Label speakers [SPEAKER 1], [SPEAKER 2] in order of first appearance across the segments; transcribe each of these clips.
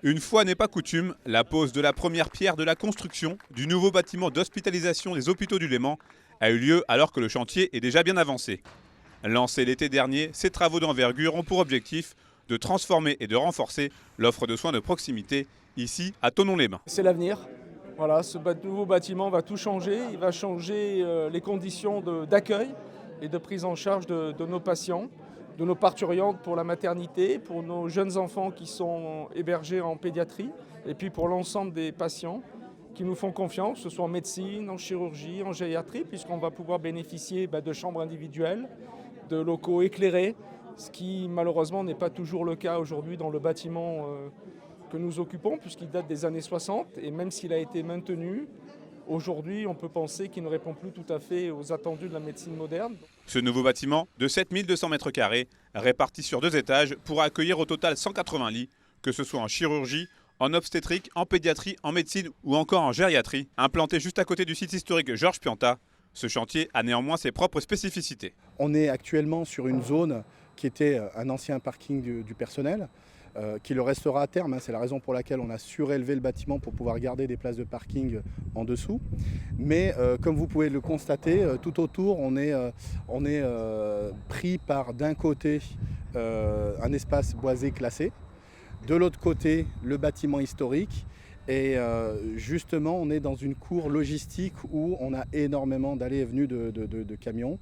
[SPEAKER 1] Une fois n'est pas coutume, la pose de la première pierre de la construction du nouveau bâtiment d'hospitalisation des hôpitaux du Léman a eu lieu alors que le chantier est déjà bien avancé. Lancés l'été dernier, ces travaux d'envergure ont pour objectif de transformer et de renforcer l'offre de soins de proximité ici à Thonon-les-Bains.
[SPEAKER 2] C'est l'avenir. Voilà, ce nouveau bâtiment va tout changer. Il va changer les conditions d'accueil et de prise en charge de nos patients, de nos parturientes pour la maternité, pour nos jeunes enfants qui sont hébergés en pédiatrie et puis pour l'ensemble des patients qui nous font confiance, que ce soit en médecine, en chirurgie, en gériatrie, puisqu'on va pouvoir bénéficier de chambres individuelles, de locaux éclairés, ce qui malheureusement n'est pas toujours le cas aujourd'hui dans le bâtiment que nous occupons, puisqu'il date des années 60, et même s'il a été maintenu, aujourd'hui on peut penser qu'il ne répond plus tout à fait aux attendus de la médecine moderne.
[SPEAKER 1] Ce nouveau bâtiment de 7200 m², réparti sur 2 étages, pourra accueillir au total 180 lits, que ce soit en chirurgie, en obstétrique, en pédiatrie, en médecine ou encore en gériatrie. Implanté juste à côté du site historique Georges Pianta, ce chantier a néanmoins ses propres spécificités.
[SPEAKER 3] On est actuellement sur une zone qui était un ancien parking du personnel, qui le restera à terme. C'est la raison pour laquelle on a surélevé le bâtiment pour pouvoir garder des places de parking en dessous. Mais comme vous pouvez le constater, tout autour, on est pris par d'un côté un espace boisé classé, de l'autre côté le bâtiment historique. Et justement, on est dans une cour logistique où on a énormément d'allées et venues de camions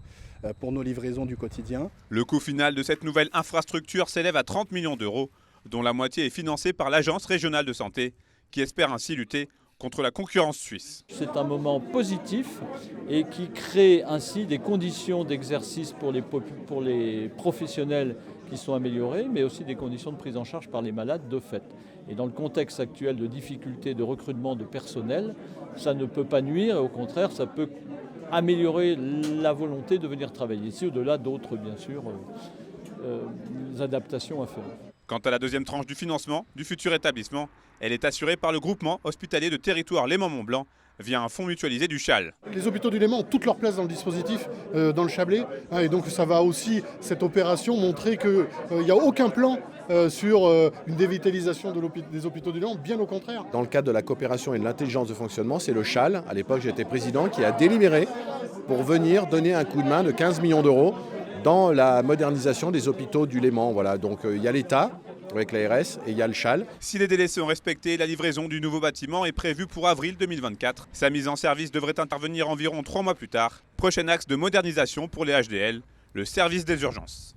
[SPEAKER 3] pour nos livraisons du quotidien.
[SPEAKER 1] Le coût final de cette nouvelle infrastructure s'élève à 30 millions d'euros, dont la moitié est financée par l'Agence régionale de santé, qui espère ainsi lutter contre la concurrence suisse.
[SPEAKER 4] C'est un moment positif et qui crée ainsi des conditions d'exercice pour les professionnels qui sont améliorées, mais aussi des conditions de prise en charge par les malades de fait. Et dans le contexte actuel de difficulté de recrutement de personnel, ça ne peut pas nuire, et au contraire, ça peut améliorer la volonté de venir travailler ici, au-delà d'autres, bien sûr, adaptations à faire.
[SPEAKER 1] Quant à la deuxième tranche du financement du futur établissement, elle est assurée par le groupement hospitalier de territoire Léman-Mont-Blanc via un fonds mutualisé du Chal.
[SPEAKER 5] Les hôpitaux du Léman ont toute leur place dans le dispositif, dans le Chablais, et donc ça va aussi, cette opération, montrer qu'il n'y a aucun plan sur une dévitalisation des hôpitaux du Léman, bien au contraire.
[SPEAKER 6] Dans le cadre de la coopération et de l'intelligence de fonctionnement, c'est le Chal, à l'époque j'étais président, qui a délibéré pour venir donner un coup de main de 15 millions d'euros dans la modernisation des hôpitaux du Léman. Voilà, donc il y a l'État avec l'ARS et il y a le Chal.
[SPEAKER 1] Si les délais sont respectés, la livraison du nouveau bâtiment est prévue pour avril 2024. Sa mise en service devrait intervenir environ 3 mois plus tard. Prochain axe de modernisation pour les HDL, le service des urgences.